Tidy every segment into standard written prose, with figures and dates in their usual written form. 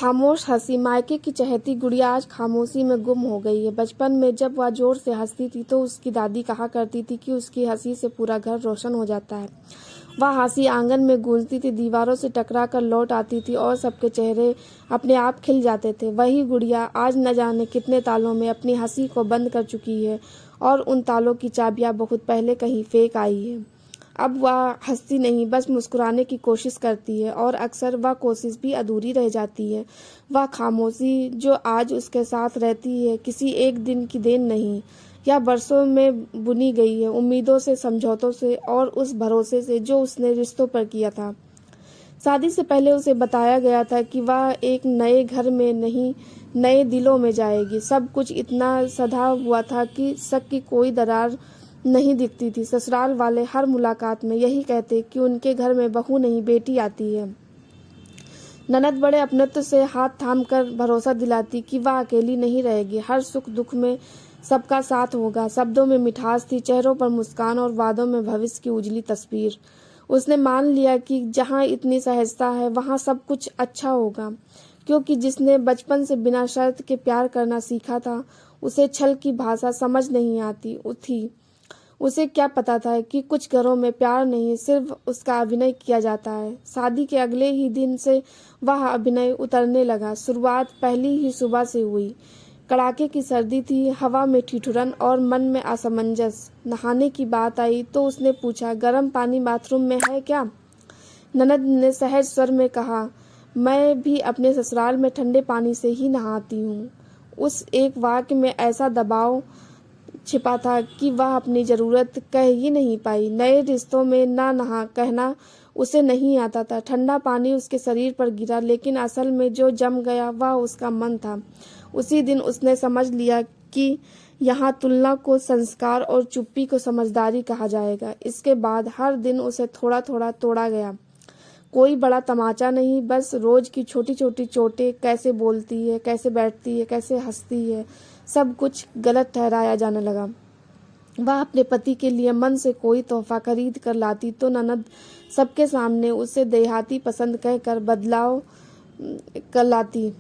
खामोश हंसी। मायके की चहेती गुड़िया आज खामोशी में गुम हो गई है। बचपन में जब वह जोर से हंसती थी तो उसकी दादी कहा करती थी कि उसकी हंसी से पूरा घर रोशन हो जाता है। वह हंसी आंगन में गूंजती थी, दीवारों से टकरा कर लौट आती थी और सबके चेहरे अपने आप खिल जाते थे। वही गुड़िया आज न जाने कितने तालों में अपनी हंसी को बंद कर चुकी है और उन तालों की चाबियां बहुत पहले कहीं फेंक आई है। अब वह हंसती नहीं, बस मुस्कुराने की कोशिश करती है और अक्सर वह कोशिश भी अधूरी रह जाती है। वह खामोशी जो आज उसके साथ रहती है किसी एक दिन की देन नहीं, यह बरसों में बुनी गई है, उम्मीदों से, समझौतों से और उस भरोसे से जो उसने रिश्तों पर किया था। शादी से पहले उसे बताया गया था कि वह एक नए घर में नहीं, नए दिलों में जाएगी। सब कुछ इतना सधा हुआ था कि शक की कोई दरार नहीं दिखती थी। ससुराल वाले हर मुलाकात में यही कहते कि उनके घर में बहू नहीं बेटी आती है। ननद बड़े अपनत्व से हाथ थाम कर भरोसा दिलाती कि वह अकेली नहीं रहेगी, हर सुख दुख में सबका साथ होगा। शब्दों में मिठास थी, चेहरों पर मुस्कान और वादों में भविष्य की उजली तस्वीर। उसने मान लिया कि जहाँ इतनी सहजता है वहाँ सब कुछ अच्छा होगा, क्योंकि जिसने बचपन से बिना शर्त के प्यार करना सीखा था उसे छल की भाषा समझ नहीं आती थी। उसे क्या पता था कि कुछ घरों में प्यार नहीं, सिर्फ उसका अभिनय किया जाता है। शादी के अगले ही दिन से वह अभिनय उतरने लगा। शुरुआत पहली ही सुबह से हुई। कड़ाके की सर्दी थी, हवा में ठिठुरन और मन में असमंजस। नहाने की बात आई तो उसने पूछा, गर्म पानी बाथरूम में है क्या? ननद ने सहज स्वर में कहा, मैं भी अपने ससुराल में ठंडे पानी से ही नहाती हूँ। उस एक वाक्य में ऐसा दबाव छिपा था कि वह अपनी जरूरत कह ही नहीं पाई। नए रिश्तों में ना नहा कहना उसे नहीं आता था। ठंडा पानी उसके शरीर पर गिरा, लेकिन असल में जो जम गया वह उसका मन था। उसी दिन उसने समझ लिया कि यहाँ तुलना को संस्कार और चुप्पी को समझदारी कहा जाएगा। इसके बाद हर दिन उसे थोड़ा थोड़ा तोड़ा गया। कोई बड़ा तमाचा नहीं, बस रोज की छोटी छोटी चोटें। कैसे बोलती है, कैसे बैठती है, कैसे हंसती है, सब कुछ गलत ठहराया जाने लगा। वह अपने पति के लिए मन से कोई तोहफा खरीद कर लाती तो ननद सबके सामने उसे देहाती पसंद कहकर बदलाव कर लाती।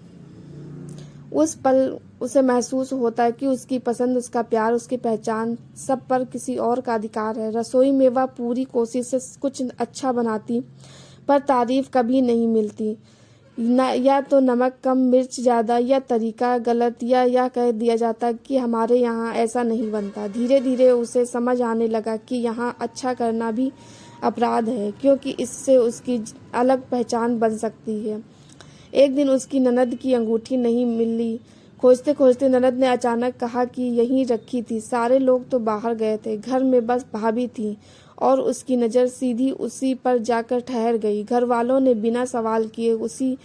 उस पल उसे महसूस होता है कि उसकी पसंद, उसका प्यार, उसकी पहचान सब पर किसी और का अधिकार है। रसोई में वह पूरी कोशिश से कुछ अच्छा बनाती, पर तारीफ कभी नहीं मिलती। या तो नमक कम, मिर्च ज़्यादा, या तरीका गलत, या कह दिया जाता कि हमारे यहाँ ऐसा नहीं बनता। धीरे धीरे उसे समझ आने लगा कि यहाँ अच्छा करना भी अपराध है, क्योंकि इससे उसकी अलग पहचान बन सकती है। एक दिन उसकी ननद की अंगूठी नहीं मिली। खोजते खोजते ननद ने अचानक कहा कि यहीं रखी थी। सारे लोग तो बाहर गए थे, घर में बस भाभी थी और उसकी नज़र सीधी उसी पर जाकर ठहर गई। घर वालों ने बिना सवाल किए उसी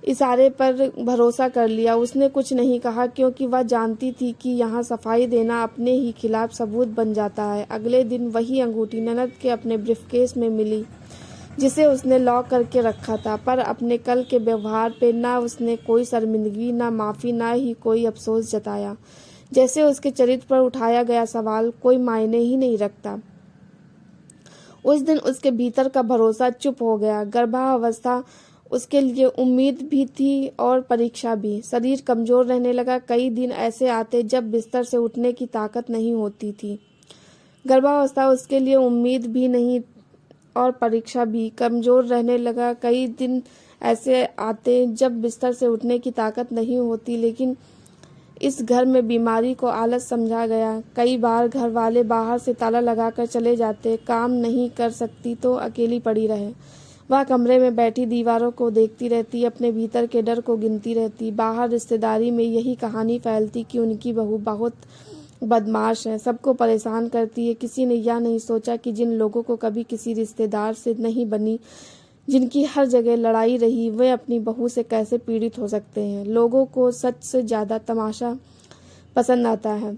इशारे पर भरोसा कर लिया। उसने कुछ नहीं कहा, क्योंकि वह जानती थी कि यहाँ सफाई देना अपने ही खिलाफ सबूत बन जाता है। अगले दिन वही अंगूठी ननद के अपने ब्रीफकेस में मिली, जिसे उसने लॉक करके रखा था। पर अपने कल के व्यवहार पे ना उसने कोई शर्मिंदगी, ना माफ़ी, ना ही कोई अफसोस जताया। जैसे उसके चरित्र पर उठाया गया सवाल कोई मायने ही नहीं रखता। उस दिन उसके भीतर का भरोसा चुप हो गया। गर्भावस्था उसके लिए उम्मीद भी थी और परीक्षा भी। शरीर कमजोर रहने लगा। कई दिन ऐसे आते जब बिस्तर से उठने की ताकत नहीं होती थी। गर्भावस्था उसके लिए उम्मीद भी नहीं और परीक्षा भी। कमजोर रहने लगा। कई दिन ऐसे आते जब बिस्तर से उठने की ताकत नहीं होती, लेकिन इस घर में बीमारी को आलस समझा गया। कई बार घर वाले बाहर से ताला लगाकर चले जाते। काम नहीं कर सकती तो अकेली पड़ी रहे। वह कमरे में बैठी दीवारों को देखती रहती, अपने भीतर के डर को गिनती रहती। बाहर रिश्तेदारी में यही कहानी फैलती कि उनकी बहू बहुत बदमाश है, सबको परेशान करती है। किसी ने यह नहीं सोचा कि जिन लोगों को कभी किसी रिश्तेदार से नहीं बनी, जिनकी हर जगह लड़ाई रही, वे अपनी बहू से कैसे पीड़ित हो सकते हैं। लोगों को सच से ज़्यादा तमाशा पसंद आता है।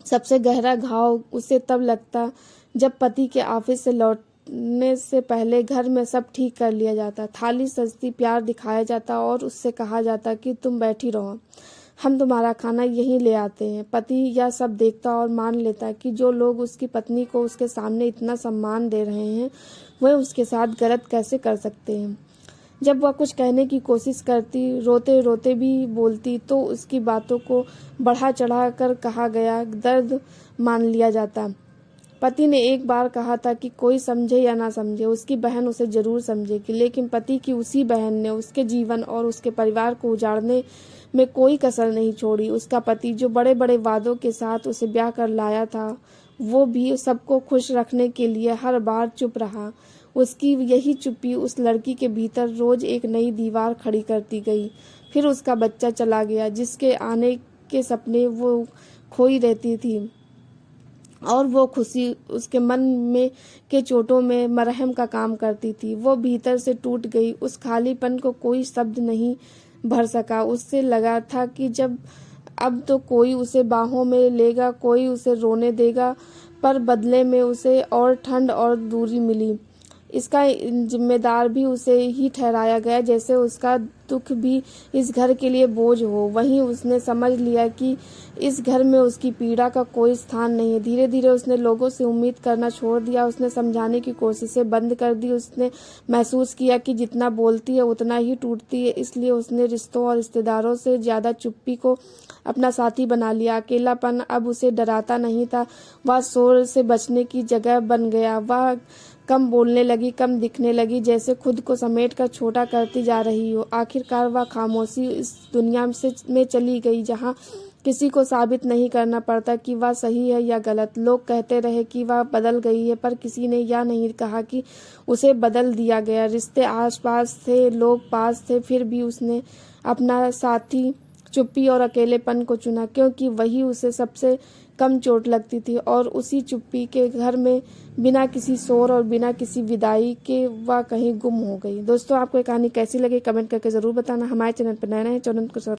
सबसे गहरा घाव उसे तब लगता जब पति के ऑफिस से लौटने से पहले घर में सब ठीक कर लिया जाता, थाली सजती, प्यार दिखाया जाता और उससे कहा जाता कि तुम बैठी रहो, हम तुम्हारा खाना यहीं ले आते हैं। पति यह सब देखता और मान लेता कि जो लोग उसकी पत्नी को उसके सामने इतना सम्मान दे रहे हैं वह उसके साथ गलत कैसे कर सकते हैं। जब वह कुछ कहने की कोशिश करती, रोते रोते भी बोलती, तो उसकी बातों को बढ़ा चढ़ा कर कहा गया दर्द मान लिया जाता। पति ने एक बार कहा था कि कोई समझे या ना समझे, उसकी बहन उसे जरूर समझेगी, लेकिन पति की उसी बहन ने उसके जीवन और उसके परिवार को उजाड़ने में कोई कसर नहीं छोड़ी। उसका पति जो बड़े बड़े वादों के साथ उसे ब्याह कर लाया था, वो भी सबको खुश रखने के लिए हर बार चुप रहा। उसकी यही चुप्पी उस लड़की के भीतर रोज एक नई दीवार खड़ी करती गई। फिर उसका बच्चा चला गया, जिसके आने के सपने वो खोई रहती थी, और वो खुशी उसके मन में के चोटों में मरहम का काम करती थी। वो भीतर से टूट गई। उस खालीपन को कोई शब्द नहीं भर सका। उससे लगा था कि जब अब तो कोई उसे बाहों में लेगा, कोई उसे रोने देगा, पर बदले में उसे और ठंड और दूरी मिली। इसका जिम्मेदार भी उसे ही ठहराया गया, जैसे उसका दुख भी इस घर के लिए बोझ हो। वहीं उसने समझ लिया कि इस घर में उसकी पीड़ा का कोई स्थान नहीं है। धीरे धीरे उसने लोगों से उम्मीद करना छोड़ दिया। उसने समझाने की कोशिशें बंद कर दी। उसने महसूस किया कि जितना बोलती है उतना ही टूटती है। इसलिए उसने रिश्तों और रिश्तेदारों से ज्यादा चुप्पी को अपना साथी बना लिया। अकेलापन अब उसे डराता नहीं था, वह शोर से बचने की जगह बन गया। वह कम बोलने लगी, कम दिखने लगी, जैसे खुद को समेट कर छोटा करती जा रही हो। आखिरकार वह खामोशी इस दुनिया में चली गई, जहाँ किसी को साबित नहीं करना पड़ता कि वह सही है या गलत। लोग कहते रहे कि वह बदल गई है, पर किसी ने यह नहीं कहा कि उसे बदल दिया गया। रिश्ते आसपास थे, लोग पास थे, फिर भी उसने अपना साथी चुप्पी और अकेलेपन को चुना, क्योंकि वही उसे सबसे कम चोट लगती थी। और उसी चुप्पी के घर में बिना किसी शोर और बिना किसी विदाई के वह कहीं गुम हो गई। दोस्तों, आपको ये कहानी कैसी लगी कमेंट करके ज़रूर बताना। हमारे चैनल पर नए हैं, चैनल को